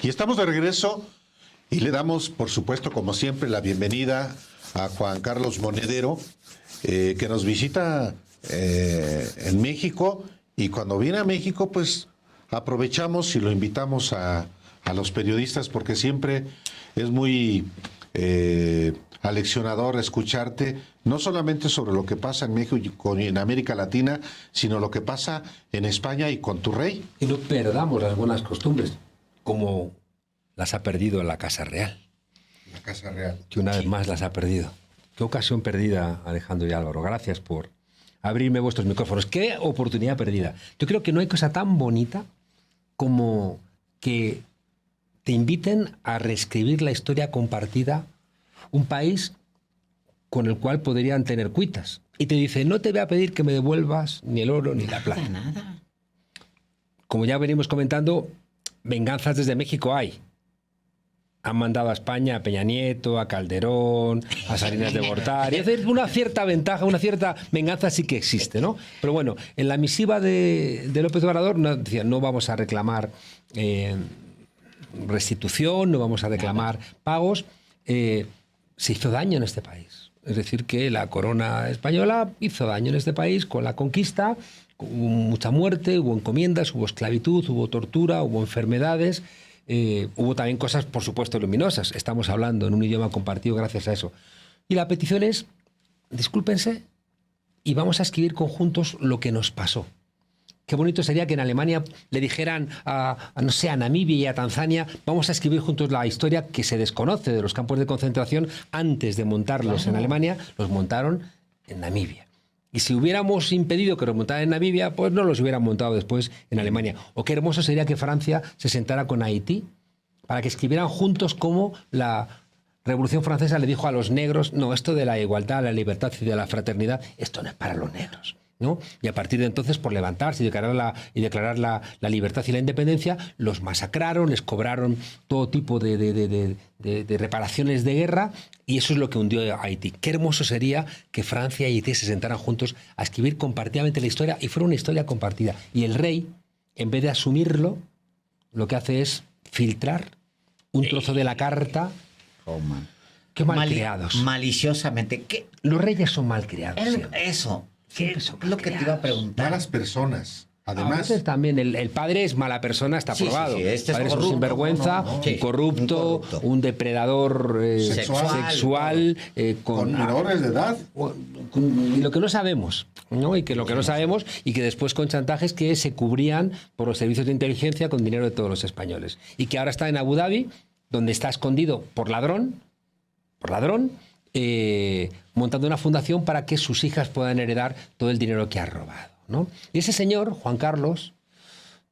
Y estamos de regreso y le damos, por supuesto, como siempre, la bienvenida a Juan Carlos Monedero, que nos visita en México, y cuando viene a México, pues aprovechamos y lo invitamos a los periodistas, porque siempre es muy aleccionador escucharte, no solamente sobre lo que pasa en México y en América Latina, sino lo que pasa en España y con tu rey. Y no perdamos las buenas costumbres, como las ha perdido la Casa Real. La Casa Real. Que una vez más las ha perdido. Qué ocasión perdida, Alejandro y Álvaro. Gracias por abrirme vuestros micrófonos. Qué oportunidad perdida. Yo creo que no hay cosa tan bonita como que te inviten a reescribir la historia compartida, un país con el cual podrían tener cuitas. Y te dice, no te voy a pedir que me devuelvas ni el oro ni la plata. Nada. Como ya venimos comentando, venganzas desde México hay. Han mandado a España a Peña Nieto, a Calderón, a Salinas de Gortari. Es decir, una cierta ventaja, una cierta venganza sí que existe, ¿no? Pero bueno, en la misiva de López Obrador decía, no vamos a reclamar restitución, no vamos a reclamar pagos. Se hizo daño en este país. Es decir, que la corona española hizo daño en este país con la conquista. Hubo mucha muerte, hubo encomiendas, hubo esclavitud, hubo tortura, hubo enfermedades. Hubo también cosas, por supuesto, luminosas. Estamos hablando en un idioma compartido gracias a eso. Y la petición es, discúlpense y vamos a escribir conjuntos lo que nos pasó. Qué bonito sería que en Alemania le dijeran no sé, a Namibia y a Tanzania, vamos a escribir juntos la historia que se desconoce de los campos de concentración. Antes de montarlos en Alemania, los montaron en Namibia. Y si hubiéramos impedido que los montaran en Namibia, pues no los hubieran montado después en Alemania. O qué hermoso sería que Francia se sentara con Haití para que escribieran juntos cómo la Revolución Francesa le dijo a los negros, no, esto de la igualdad, la libertad y de la fraternidad, esto no es para los negros, ¿no? Y a partir de entonces, por levantarse y declarar la libertad y la independencia, los masacraron, les cobraron todo tipo de reparaciones de guerra, y eso es lo que hundió a Haití. Qué hermoso sería que Francia y Haití se sentaran juntos a escribir compartidamente la historia, y fuera una historia compartida. Y el rey, en vez de asumirlo, lo que hace es filtrar un trozo de la carta. Oh, man. Qué malcriados. Maliciosamente. ¿Qué? Los reyes son malcriados. Eso. Siempre son Es lo que te iba a preguntar. Malas personas. Además, también el padre es mala persona, está probado. Sí, este el padre es un corrupto, sinvergüenza, un corrupto, un depredador sexual con menores de edad. Y lo que no sabemos, ¿no? Y que lo que no sabemos, y que después con chantajes que se cubrían por los servicios de inteligencia con dinero de todos los españoles. Y que ahora está en Abu Dhabi, donde está escondido por ladrón, montando una fundación para que sus hijas puedan heredar todo el dinero que ha robado, ¿no? Y ese señor, Juan Carlos,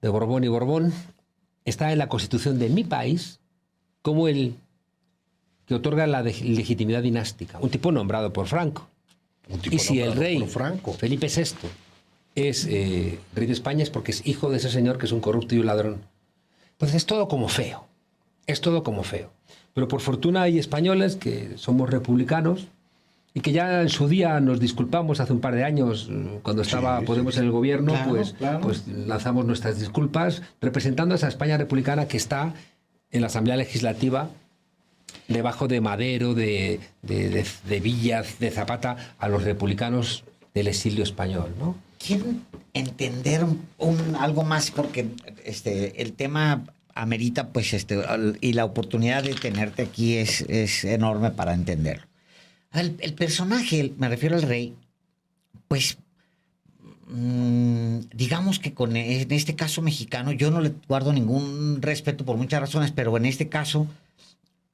de Borbón y Borbón, está en la Constitución de mi país como el que otorga la legitimidad dinástica. Un tipo nombrado por Franco. Y si el rey Felipe VI es rey de España, es porque es hijo de ese señor que es un corrupto y un ladrón. Entonces es todo como feo. Es todo como feo. Pero por fortuna hay españoles que somos republicanos y que ya en su día nos disculpamos hace un par de años, cuando estaba Podemos en el gobierno, claro. Pues lanzamos nuestras disculpas representando a esa España republicana que está en la Asamblea Legislativa debajo de Madero, de Villa, de Zapata, a los republicanos del exilio español, ¿no? Quiero entender algo más, porque el tema amerita, pues, y la oportunidad de tenerte aquí es enorme para entenderlo. El personaje, me refiero al rey, pues, digamos que en este caso mexicano, yo no le guardo ningún respeto por muchas razones, pero en este caso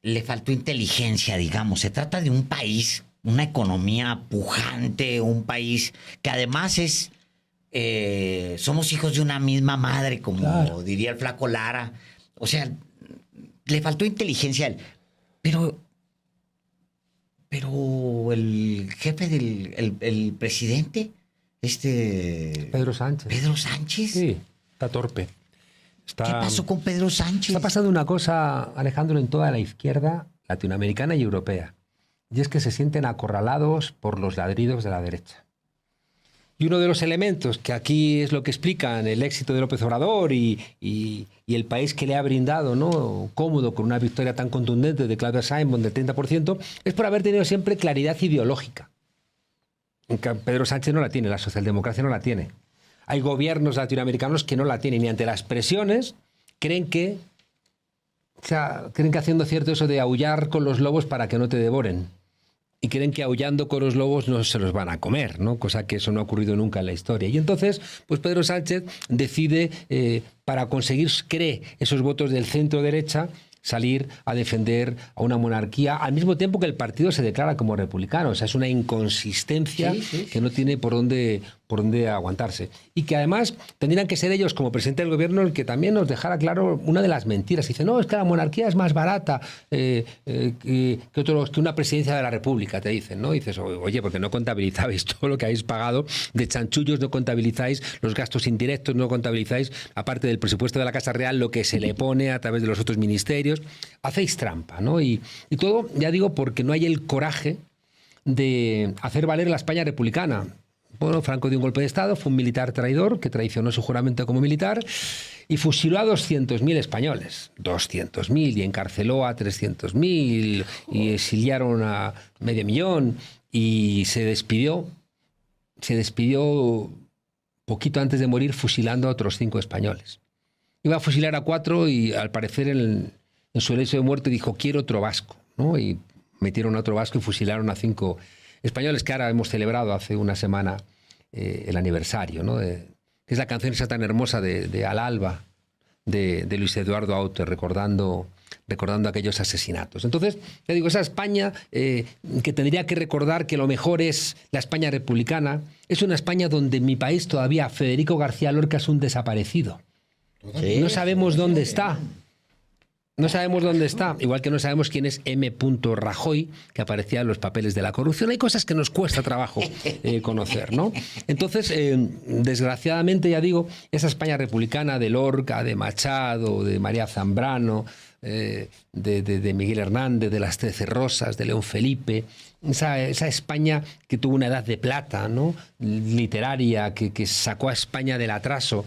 le faltó inteligencia, digamos. Se trata de un país, una economía pujante, un país que además somos hijos de una misma madre, como diría el Flaco Lara. O sea, le faltó inteligencia a él. Pero el jefe el presidente, Pedro Sánchez. Pedro Sánchez. Sí, está torpe. ¿Qué pasó con Pedro Sánchez? Está pasando una cosa, Alejandro, en toda la izquierda latinoamericana y europea. Y es que se sienten acorralados por los ladridos de la derecha. Y uno de los elementos que aquí es lo que explican el éxito de López Obrador y el país que le ha brindado, ¿no?, cómodo con una victoria tan contundente de Claudia Sheinbaum del 30%, es por haber tenido siempre claridad ideológica. Pedro Sánchez no la tiene, la socialdemocracia no la tiene. Hay gobiernos latinoamericanos que no la tienen y ante las presiones creen que haciendo cierto eso de aullar con los lobos para que no te devoren. Y creen que aullando con los lobos no se los van a comer, ¿no? Cosa que eso no ha ocurrido nunca en la historia. Y entonces, pues Pedro Sánchez decide, para conseguir, cree, esos votos del centro-derecha, salir a defender a una monarquía al mismo tiempo que el partido se declara como republicano. O sea, es una inconsistencia que no tiene por dónde aguantarse. Y que además tendrían que ser ellos, como presidente del gobierno, el que también nos dejara claro una de las mentiras. Dice, no, es que la monarquía es más barata que una presidencia de la República, te dicen, ¿no? Y dices, oye, porque no contabilizáis todo lo que habéis pagado de chanchullos, no contabilizáis los gastos indirectos, no contabilizáis, aparte del presupuesto de la Casa Real, lo que se le pone a través de los otros ministerios. Hacéis trampa, ¿no? Y todo, ya digo, porque no hay el coraje de hacer valer la España republicana. Bueno, Franco dio un golpe de Estado, fue un militar traidor que traicionó su juramento como militar y fusiló a 200.000 españoles. 200.000, y encarceló a 300.000 y exiliaron a 500.000 y se despidió poquito antes de morir fusilando a otros 5 españoles. Iba a fusilar a 4 y al parecer en su lecho de muerte dijo, quiero otro vasco, ¿no? Y metieron a otro vasco y fusilaron a 5 españoles, que ahora hemos celebrado hace una semana el aniversario, ¿no? Que es la canción esa tan hermosa de Al alba, de Luis Eduardo Aute, recordando aquellos asesinatos. Entonces, ya digo, esa España que tendría que recordar que lo mejor es la España republicana, es una España donde en mi país todavía Federico García Lorca es un desaparecido. Sí, no sabemos dónde está. No sabemos dónde está, igual que no sabemos quién es M. Rajoy, que aparecía en los papeles de la corrupción. Hay cosas que nos cuesta trabajo conocer, ¿no? Entonces, desgraciadamente, ya digo, esa España republicana de Lorca, de Machado, de María Zambrano, de Miguel Hernández, de las 13 Rosas, de León Felipe, esa España que tuvo una edad de plata, ¿no?, literaria, que sacó a España del atraso.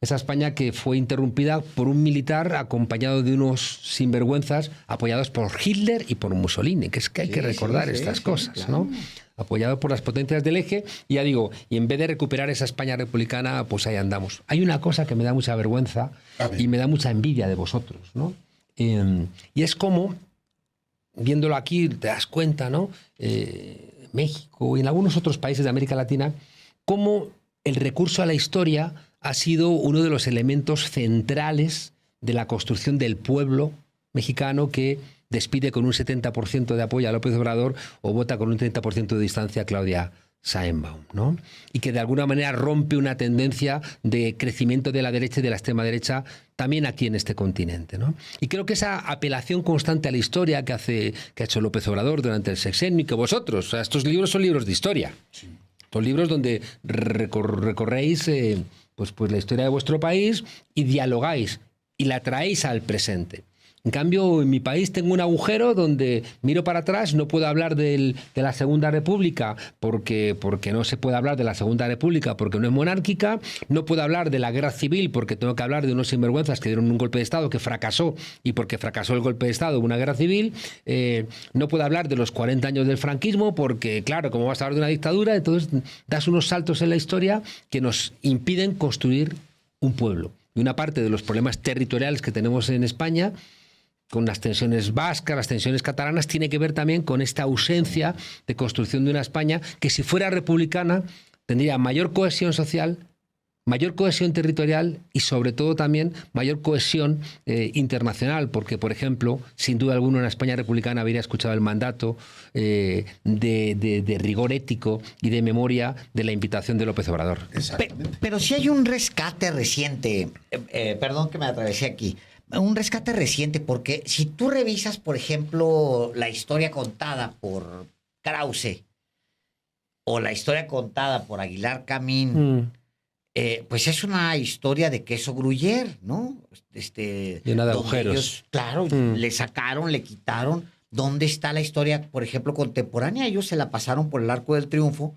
Esa España que fue interrumpida por un militar acompañado de unos sinvergüenzas apoyados por Hitler y por Mussolini, que es que hay que recordar estas cosas, ¿no? Apoyado por las potencias del eje, y ya digo, y en vez de recuperar esa España republicana, pues ahí andamos. Hay una cosa que me da mucha vergüenza y me da mucha envidia de vosotros, ¿no? Y es como, viéndolo aquí, te das cuenta, ¿no? México y en algunos otros países de América Latina, cómo el recurso a la historia ha sido uno de los elementos centrales de la construcción del pueblo mexicano que despide con un 70% de apoyo a López Obrador o vota con un 30% de distancia a Claudia Sheinbaum, ¿no? Y que de alguna manera rompe una tendencia de crecimiento de la derecha y de la extrema derecha también aquí en este continente, ¿no? Y creo que esa apelación constante a la historia que ha hecho López Obrador durante el sexenio y que vosotros, o sea, estos libros son libros de historia. Sí. Son libros donde recorréis pues la historia de vuestro país y dialogáis y la traéis al presente. En cambio, en mi país tengo un agujero donde miro para atrás, no puedo hablar de la Segunda República porque no se puede hablar de la Segunda República porque no es monárquica, no puedo hablar de la Guerra Civil porque tengo que hablar de unos sinvergüenzas que dieron un golpe de Estado que fracasó y porque fracasó el golpe de Estado hubo una guerra civil, no puedo hablar de los 40 años del franquismo porque, claro, como vas a hablar de una dictadura, entonces das unos saltos en la historia que nos impiden construir un pueblo. Y una parte de los problemas territoriales que tenemos en España, con las tensiones vascas, las tensiones catalanas, tiene que ver también con esta ausencia de construcción de una España que, si fuera republicana, tendría mayor cohesión social, mayor cohesión territorial y, sobre todo, también mayor cohesión internacional, porque, por ejemplo, sin duda alguna, una España republicana habría escuchado el mandato de rigor ético y de memoria de la invitación de López Obrador. Pero si hay un rescate reciente, perdón que me atravesé aquí, un rescate reciente, porque si tú revisas, por ejemplo, la historia contada por Krause o la historia contada por Aguilar Camín, pues es una historia de queso Gruyère, ¿no? Llena de agujeros. Ellos, claro, le sacaron, le quitaron. ¿Dónde está la historia, por ejemplo, contemporánea? Ellos se la pasaron por el Arco del Triunfo,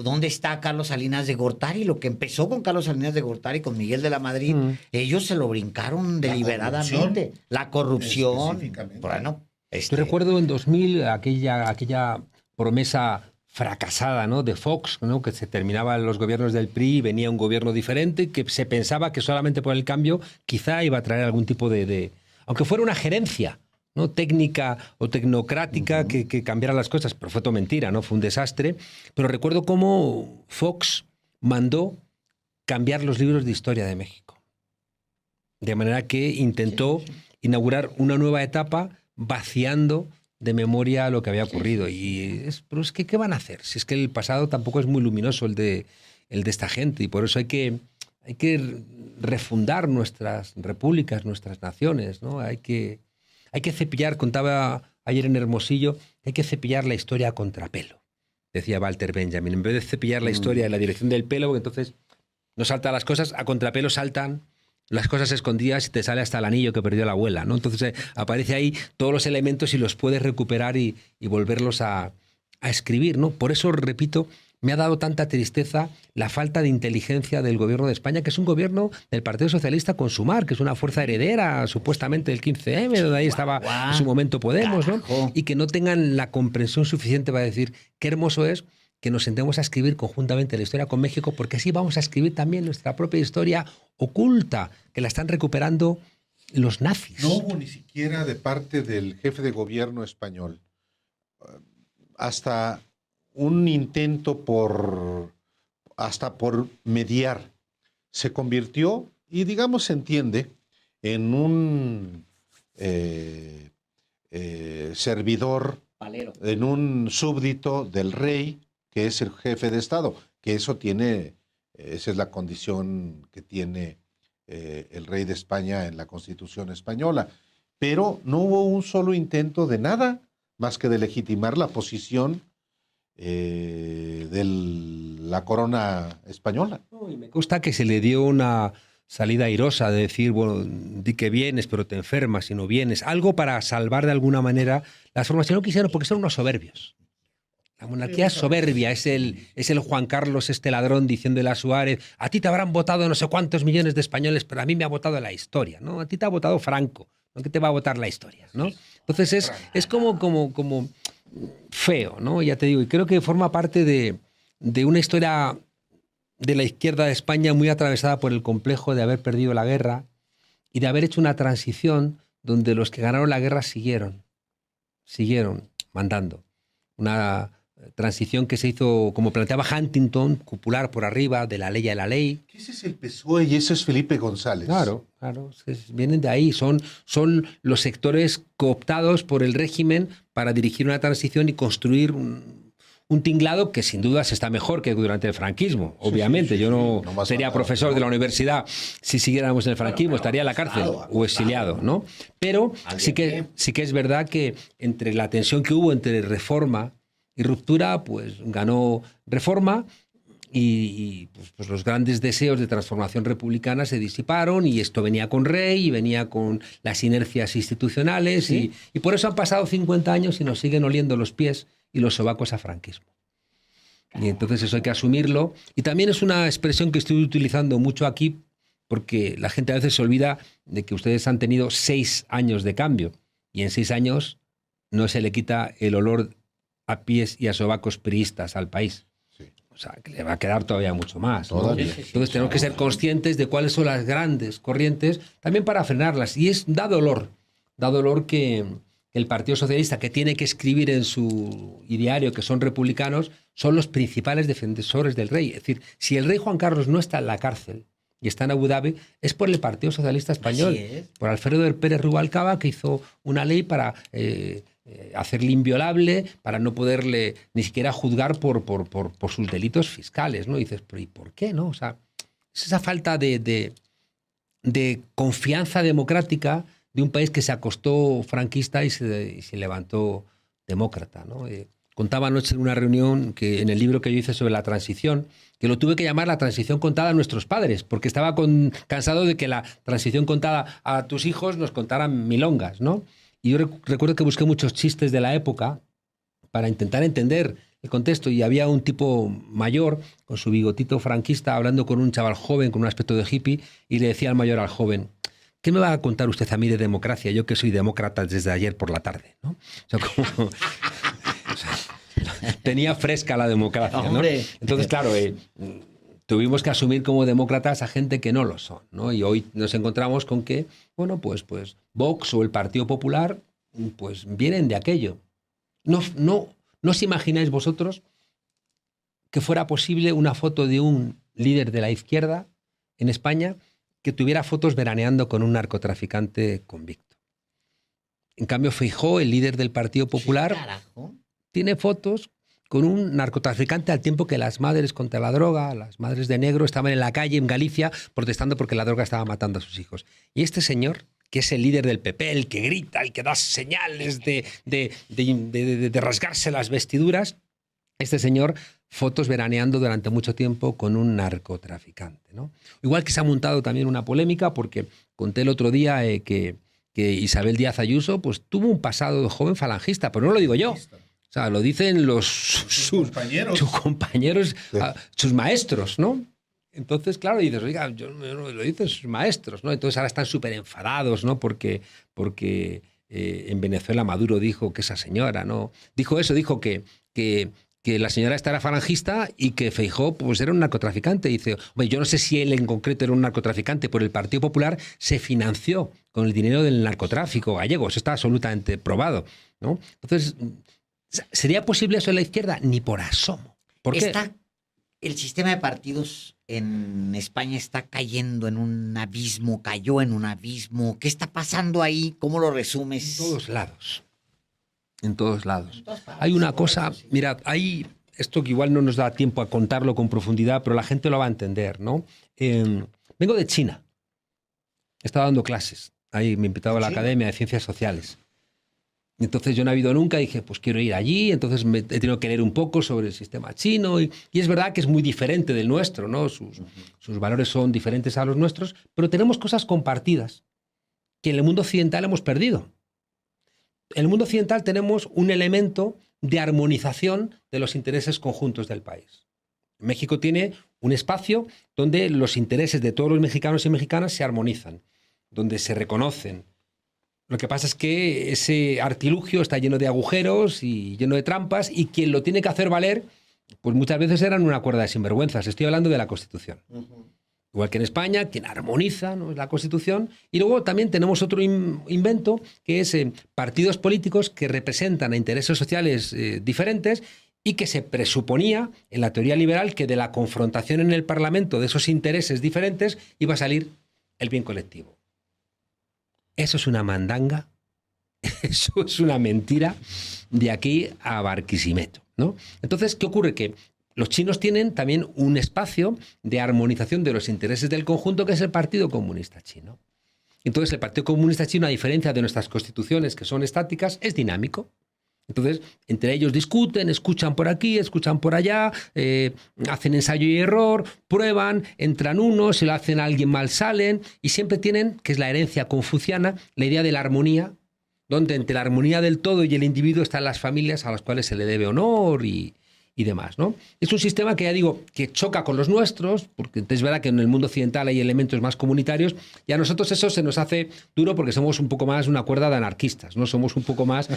¿dónde está Carlos Salinas de Gortari? Lo que empezó con Carlos Salinas de Gortari, con Miguel de la Madrid, ellos se lo brincaron deliberadamente. La corrupción. Específicamente. Bueno, Yo recuerdo en 2000 aquella promesa fracasada, ¿no?, de Fox, ¿no?, que se terminaban los gobiernos del PRI y venía un gobierno diferente, que se pensaba que solamente por el cambio quizá iba a traer algún tipo aunque fuera una gerencia, ¿no?, técnica o tecnocrática que cambiara las cosas, pero fue todo mentira, ¿no? Fue un desastre. Pero recuerdo cómo Fox mandó cambiar los libros de historia de México. De manera que intentó inaugurar una nueva etapa vaciando de memoria lo que había ocurrido. Pero es que, ¿qué van a hacer? Si es que el pasado tampoco es muy luminoso el de esta gente, y por eso hay que refundar nuestras repúblicas, nuestras naciones, ¿no? Hay que cepillar, contaba ayer en Hermosillo, hay que cepillar la historia a contrapelo, decía Walter Benjamin. En vez de cepillar la historia en la dirección del pelo, porque entonces no saltan las cosas, a contrapelo saltan las cosas escondidas y te sale hasta el anillo que perdió la abuela, ¿no? Entonces aparece ahí todos los elementos y los puedes recuperar y volverlos a escribir, ¿no? Por eso, repito, me ha dado tanta tristeza la falta de inteligencia del gobierno de España, que es un gobierno del Partido Socialista con Sumar, que es una fuerza heredera supuestamente del 15M, donde ahí estaba en su momento Podemos, ¿no? Y que no tengan la comprensión suficiente para decir qué hermoso es que nos sentemos a escribir conjuntamente la historia con México, porque así vamos a escribir también nuestra propia historia oculta, que la están recuperando los nazis. No hubo ni siquiera de parte del jefe de gobierno español hasta un intento por mediar. Se convirtió, y digamos se entiende, en un servidor, Palero. en un súbdito del rey, que es el jefe de Estado, que esa es la condición que tiene el rey de España en la Constitución española. Pero no hubo un solo intento de nada más que de legitimar la posición de la corona española. Y me consta que se le dio una salida airosa de decir, bueno, di que vienes, pero te enfermas y no vienes. Algo para salvar de alguna manera las formas. Y no quisieron, porque son unos soberbios. La monarquía es soberbia, es el Juan Carlos, este ladrón, diciéndole a Suárez, a ti te habrán votado no sé cuántos millones de españoles, pero a mí me ha votado la historia, ¿no? A ti te ha votado Franco, ¿no? ¿Qué te va a votar la historia, ¿no? Entonces es como feo, ¿no? Ya te digo, y creo que forma parte de una historia de la izquierda de España muy atravesada por el complejo de haber perdido la guerra y de haber hecho una transición donde los que ganaron la guerra siguieron mandando. Una transición que se hizo, como planteaba Huntington, cupular por arriba, de la ley a la ley. Ese es el PSOE y ese es Felipe González. Claro, vienen de ahí, son los sectores cooptados por el régimen para dirigir una transición y construir un tinglado que sin dudas está mejor que durante el franquismo, obviamente. Sí, yo no sería matado, profesor de la universidad si siguiéramos en el franquismo, estaría en la cárcel o exiliado, ¿no? Pero sí que es verdad que entre la tensión que hubo entre reforma y ruptura, pues ganó reforma y pues los grandes deseos de transformación republicana se disiparon y esto venía con Rey y venía con las inercias institucionales, ¿sí? y por eso han pasado 50 años y nos siguen oliendo los pies y los sobacos a franquismo. Y entonces eso hay que asumirlo. Y también es una expresión que estoy utilizando mucho aquí porque la gente a veces se olvida de que ustedes han tenido 6 años de cambio y en 6 años no se le quita el olor a pies y a sobacos priistas al país. Sí. O sea, que le va a quedar todavía mucho más, ¿no? Entonces tenemos que ser conscientes de cuáles son las grandes corrientes, también para frenarlas. Y da dolor que el Partido Socialista, que tiene que escribir en su ideario que son republicanos, son los principales defensores del rey. Es decir, si el rey Juan Carlos no está en la cárcel y está en Abu Dhabi, es por el Partido Socialista Español, por Alfredo Pérez Rubalcaba, que hizo una ley para hacerle inviolable, para no poderle ni siquiera juzgar por sus delitos fiscales, ¿no? Y dices, pero ¿y por qué, no? O sea, es esa falta de confianza democrática de un país que se acostó franquista y se levantó demócrata, ¿no? Contaba anoche en una reunión que en el libro que yo hice sobre la transición, que lo tuve que llamar la transición contada a nuestros padres, porque estaba cansado de que la transición contada a tus hijos nos contaran milongas, ¿no? Y yo recuerdo que busqué muchos chistes de la época para intentar entender el contexto, y había un tipo mayor con su bigotito franquista hablando con un chaval joven con un aspecto de hippie y le decía al mayor al joven: ¿qué me va a contar usted a mí de democracia? Yo que soy demócrata desde ayer por la tarde, ¿no? O sea, como, o sea, tenía fresca la democracia, ¿no? Hombre. Entonces, claro, tuvimos que asumir como demócratas a gente que no lo son, ¿no? Y hoy nos encontramos con que, bueno, pues Vox o el Partido Popular, pues vienen de aquello. No os imagináis vosotros que fuera posible una foto de un líder de la izquierda en España que tuviera fotos veraneando con un narcotraficante convicto. En cambio, Feijóo, el líder del Partido Popular, Carajo. tiene fotos con un narcotraficante al tiempo que las madres contra la droga, las madres de negro, estaban en la calle en Galicia protestando porque la droga estaba matando a sus hijos. Y este señor, que es el líder del PP, el que grita, el que da señales de rasgarse las vestiduras, este señor, fotos veraneando durante mucho tiempo con un narcotraficante, ¿no? Igual que se ha montado también una polémica, porque conté el otro día que Isabel Díaz Ayuso pues, tuvo un pasado de joven falangista, pero no lo digo yo. O sea, lo dicen sus compañeros, sus maestros, ¿no? Entonces, claro, dices, oiga, lo dicen sus maestros, ¿no? Entonces ahora están súper enfadados, ¿no? Porque en Venezuela Maduro dijo que esa señora, ¿no? Dijo eso, dijo que la señora esta era falangista y que Feijóo pues, era un narcotraficante. Dice, hombre, yo no sé si él en concreto era un narcotraficante, pero el Partido Popular se financió con el dinero del narcotráfico gallego. Eso está absolutamente probado, ¿no? Entonces, ¿sería posible eso en la izquierda? Ni por asomo. ¿Por qué? El sistema de partidos en España está cayendo en un abismo, cayó en un abismo. ¿Qué está pasando ahí? ¿Cómo lo resumes? En todos lados. En todos lados. En todas partes, Hay una seguro, cosa, sí. mirad, hay esto que igual no nos da tiempo a contarlo con profundidad, pero la gente lo va a entender, ¿no? Vengo de China. He estado dando clases. Ahí me he invitado a la China. Academia de Ciencias Sociales. Entonces yo no he ido nunca, dije, pues quiero ir allí, entonces he tenido que leer un poco sobre el sistema chino y es verdad que es muy diferente del nuestro, ¿no? Sus valores son diferentes a los nuestros, pero tenemos cosas compartidas que en el mundo occidental hemos perdido. En el mundo occidental tenemos un elemento de armonización de los intereses conjuntos del país. México tiene un espacio donde los intereses de todos los mexicanos y mexicanas se armonizan, donde se reconocen. Lo que pasa es que ese artilugio está lleno de agujeros y lleno de trampas y quien lo tiene que hacer valer, pues muchas veces eran una cuerda de sinvergüenzas. Estoy hablando de la Constitución. Igual que en España, quien armoniza, ¿no?, es la Constitución. Y luego también tenemos otro invento, que es partidos políticos que representan a intereses sociales diferentes y que se presuponía en la teoría liberal que de la confrontación en el Parlamento de esos intereses diferentes iba a salir el bien colectivo. Eso es una mandanga, eso es una mentira de aquí a Barquisimeto, ¿no? Entonces, ¿qué ocurre? Que los chinos tienen también un espacio de armonización de los intereses del conjunto, que es el Partido Comunista Chino. Entonces, el Partido Comunista Chino, a diferencia de nuestras constituciones, que son estáticas, es dinámico. Entonces, entre ellos discuten, escuchan por aquí, escuchan por allá, hacen ensayo y error, prueban, entran unos, si lo hacen a alguien mal salen, y siempre tienen, que es la herencia confuciana, la idea de la armonía, donde entre la armonía del todo y el individuo están las familias a las cuales se le debe honor y demás, ¿no? Es un sistema que, ya digo, que choca con los nuestros, porque es verdad que en el mundo occidental hay elementos más comunitarios, y a nosotros eso se nos hace duro porque somos un poco más una cuerda de anarquistas, ¿no? Somos un poco más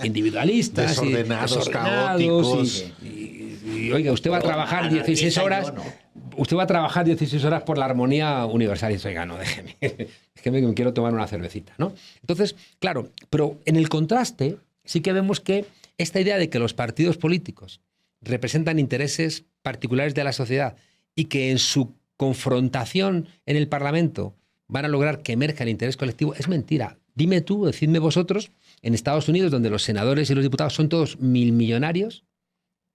individualistas, desordenados, caóticos. Y, oiga, usted va a trabajar 16 horas... Usted va a trabajar 16 horas por la armonía universal. Y dice, oiga, no, déjeme, es que me quiero tomar una cervecita, ¿no? Entonces, claro, pero en el contraste sí que vemos que esta idea de que los partidos políticos representan intereses particulares de la sociedad y que en su confrontación en el Parlamento van a lograr que emerja el interés colectivo es mentira. Dime tú, decidme vosotros, en Estados Unidos, donde los senadores y los diputados son todos millonarios,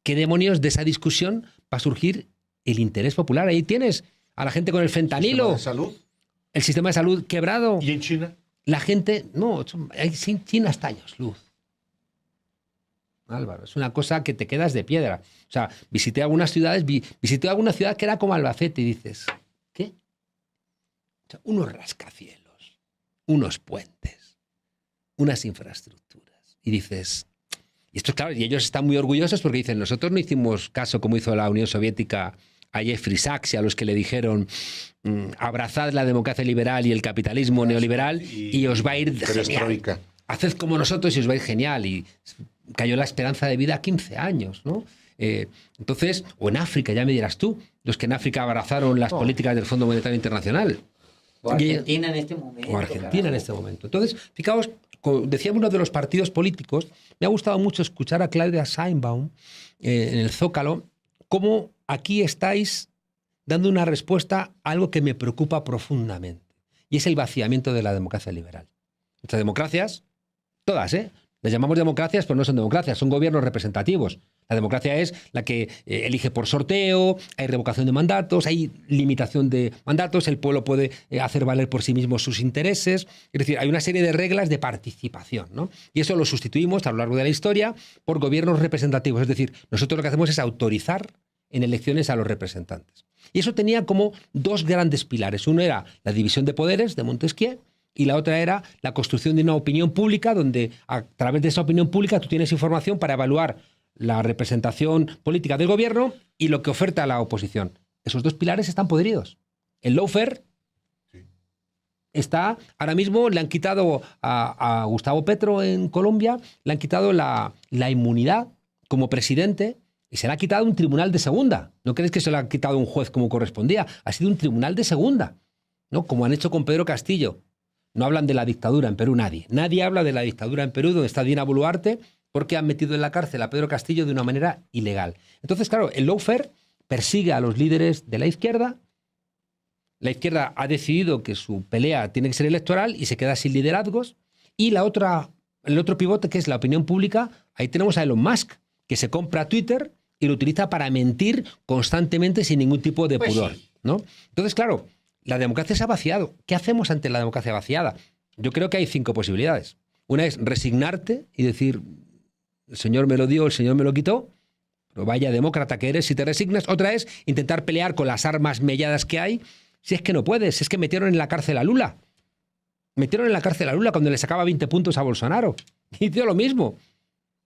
¿qué demonios de esa discusión va a surgir el interés popular? Ahí tienes a la gente con el fentanilo. ¿Sistema de salud? El sistema de salud quebrado. ¿Y en China? La gente... No, China está años luz. Álvaro, es una cosa que te quedas de piedra. O sea, visité algunas ciudades, visité alguna ciudad que era como Albacete y dices, ¿qué? O sea, unos rascacielos, unos puentes, unas infraestructuras. Y dices... Y esto es claro, y ellos están muy orgullosos porque dicen, nosotros no hicimos caso como hizo la Unión Soviética a Jeffrey Sachs y a los que le dijeron abrazad la democracia liberal y el capitalismo neoliberal y os va a ir genial. Haced como nosotros y os va a ir genial. Y cayó la esperanza de vida a 15 años, ¿no? Entonces, o en África, ya me dirás tú, los que en África abrazaron las políticas del Fondo Monetario Internacional. O Argentina en este momento. O Argentina en este momento. Entonces, fijaos, decíamos uno de los partidos políticos, me ha gustado mucho escuchar a Claudia Sheinbaum en el Zócalo, cómo aquí estáis dando una respuesta a algo que me preocupa profundamente, y es el vaciamiento de la democracia liberal. Nuestras democracias, todas, las llamamos democracias, pero no son democracias, son gobiernos representativos. La democracia es la que elige por sorteo, hay revocación de mandatos, hay limitación de mandatos, el pueblo puede hacer valer por sí mismo sus intereses. Es decir, hay una serie de reglas de participación, ¿no? Y eso lo sustituimos a lo largo de la historia por gobiernos representativos. Es decir, nosotros lo que hacemos es autorizar en elecciones a los representantes. Y eso tenía como dos grandes pilares. Uno era la división de poderes de Montesquieu, y la otra era la construcción de una opinión pública donde a través de esa opinión pública tú tienes información para evaluar la representación política del gobierno y lo que oferta la oposición. Esos dos pilares están podridos. El lawfare está, ahora mismo le han quitado a Gustavo Petro en Colombia, le han quitado la inmunidad como presidente y se le ha quitado un tribunal de segunda. ¿No crees que se le ha quitado un juez como correspondía? Ha sido un tribunal de segunda, ¿no? Como han hecho con Pedro Castillo. No hablan de la dictadura en Perú nadie. Nadie habla de la dictadura en Perú, donde está Dina Boluarte, porque han metido en la cárcel a Pedro Castillo de una manera ilegal. Entonces, claro, el lawfare persigue a los líderes de la izquierda. La izquierda ha decidido que su pelea tiene que ser electoral y se queda sin liderazgos. Y el otro pivote, que es la opinión pública, ahí tenemos a Elon Musk, que se compra Twitter y lo utiliza para mentir constantemente sin ningún tipo de pudor, ¿no? Entonces, claro, la democracia se ha vaciado. ¿Qué hacemos ante la democracia vaciada? Yo creo que hay 5 posibilidades. Una es resignarte y decir, el Señor me lo dio, el Señor me lo quitó, pero vaya demócrata que eres si te resignas. Otra es intentar pelear con las armas melladas que hay. Si es que no puedes, es que metieron en la cárcel a Lula. Metieron en la cárcel a Lula cuando le sacaba 20 puntos a Bolsonaro. Hizo lo mismo.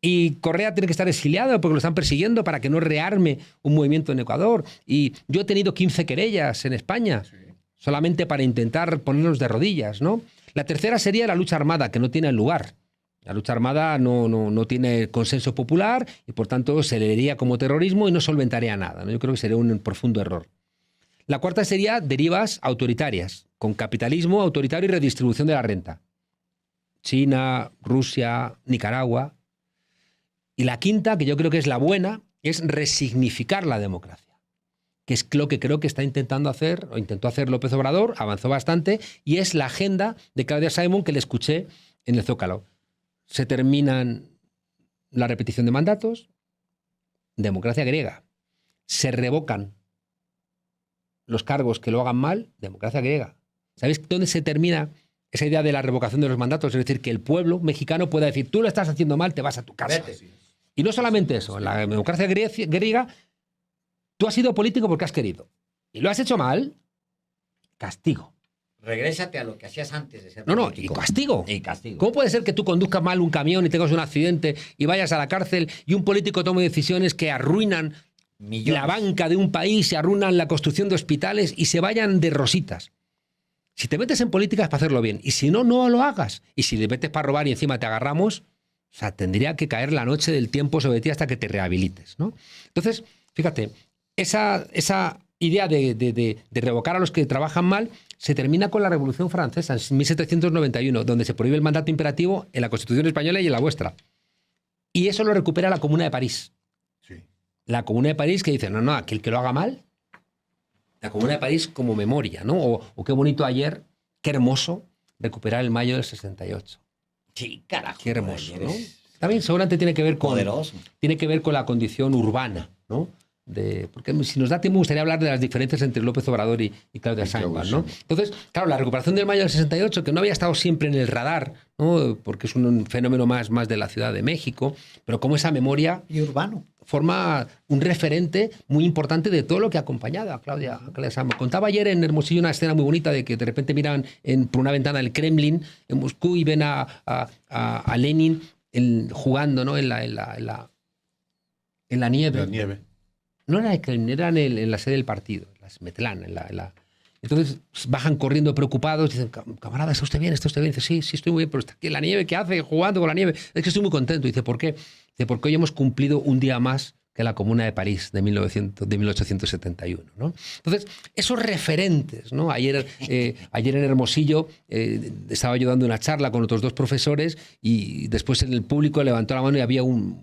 Y Correa tiene que estar exiliado porque lo están persiguiendo para que no rearme un movimiento en Ecuador. Y yo he tenido 15 querellas en España, solamente para intentar ponernos de rodillas, ¿no? La tercera sería la lucha armada, que no tiene lugar. La lucha armada no tiene consenso popular y, por tanto, se leería como terrorismo y no solventaría nada, ¿no? Yo creo que sería un profundo error. La cuarta sería derivas autoritarias, con capitalismo autoritario y redistribución de la renta. China, Rusia, Nicaragua. Y la quinta, que yo creo que es la buena, es resignificar la democracia, que es lo que creo que está intentando hacer, o intentó hacer López Obrador, avanzó bastante, y es la agenda de Claudia Sheinbaum que le escuché en el Zócalo. Se terminan la repetición de mandatos, democracia griega. Se revocan los cargos que lo hagan mal, democracia griega. ¿Sabéis dónde se termina esa idea de la revocación de los mandatos? Es decir, que el pueblo mexicano pueda decir, tú lo estás haciendo mal, te vas a tu casa. Y no solamente eso, en la democracia griega, tú has sido político porque has querido. Y lo has hecho mal, castigo. Regrésate a lo que hacías antes de ser político. Y castigo. ¿Cómo puede ser que tú conduzcas mal un camión y tengas un accidente y vayas a la cárcel y un político tome decisiones que arruinan la banca de un país, se arruinan la construcción de hospitales y se vayan de rositas? Si te metes en política es para hacerlo bien. Y si no, no lo hagas. Y si te metes para robar y encima te agarramos, o sea, tendría que caer la noche del tiempo sobre ti hasta que te rehabilites, ¿no? Entonces, fíjate, esa idea de revocar a los que trabajan mal se termina con la Revolución Francesa en 1791, donde se prohíbe el mandato imperativo en la Constitución española y en la vuestra. Y eso lo recupera la Comuna de París. Sí. La Comuna de París que dice, no, aquel que lo haga mal, la Comuna de París como memoria, ¿no? O qué bonito ayer, qué hermoso recuperar el mayo del 68. Sí, carajo. Qué hermoso, ¿no? También seguramente tiene que ver con la condición urbana, ¿no? Porque si nos da tiempo me gustaría hablar de las diferencias entre López Obrador y Claudia Sheinbaum, ¿no? Entonces, claro, la recuperación del mayo del 68, que no había estado siempre en el radar, ¿no? Porque es un fenómeno más de la Ciudad de México, pero como esa memoria y urbano forma un referente muy importante de todo lo que ha acompañado a Claudia Sheinbaum. Contaba ayer en Hermosillo una escena muy bonita de que de repente miran por una ventana el Kremlin en Moscú y ven a Lenin jugando, ¿no? en la nieve. La nieve. No era en la sede del partido, la Smetlana. Entonces bajan corriendo preocupados, dicen, camarada, ¿está usted bien? ¿Está usted bien? Dice, sí, estoy muy bien, pero está aquí en la nieve, ¿qué hace jugando con la nieve? Es que estoy muy contento. Dice, ¿por qué? Dice, porque hoy hemos cumplido un día más que la Comuna de París de 1871. ¿no? Entonces, esos referentes, ¿no? Ayer en Hermosillo estaba yo dando una charla con otros 2 profesores y después en el público levantó la mano y había un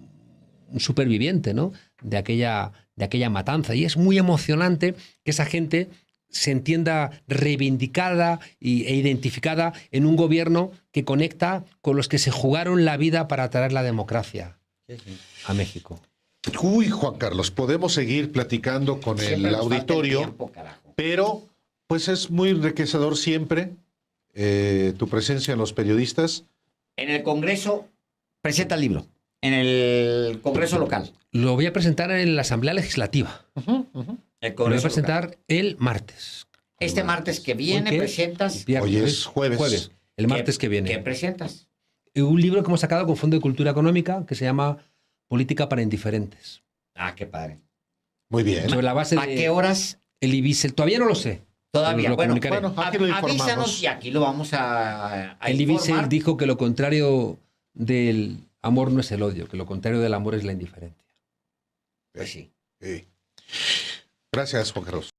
superviviente, ¿no? de aquella matanza. Y es muy emocionante que esa gente se entienda reivindicada e identificada en un gobierno que conecta con los que se jugaron la vida para traer la democracia a México. Uy, Juan Carlos, podemos seguir platicando con Siempre el nos falta auditorio, tiempo, carajo. pero pues es muy enriquecedor siempre tu presencia en los periodistas. En el Congreso, presenta el libro. En el Congreso local. Lo voy a presentar en la Asamblea Legislativa. El Lo voy a Congreso presentar local. el martes. Este martes que viene ¿Hoy qué? presentas. Viernes. Hoy es jueves. El martes que viene. ¿Qué presentas? Un libro que hemos sacado con Fondo de Cultura Económica que se llama Política para Indiferentes. Ah, qué padre. Muy bien. Sobre la base ¿A de qué horas? el IBICEL. Todavía no lo sé. Todavía. Lo Bueno, comunicaré. bueno, aquí lo informamos. avísanos y aquí lo vamos a El IBICEL informar. dijo que lo contrario del amor no es el odio, que lo contrario del amor es la indiferencia. Pues sí. Sí. Gracias, Juan Carlos.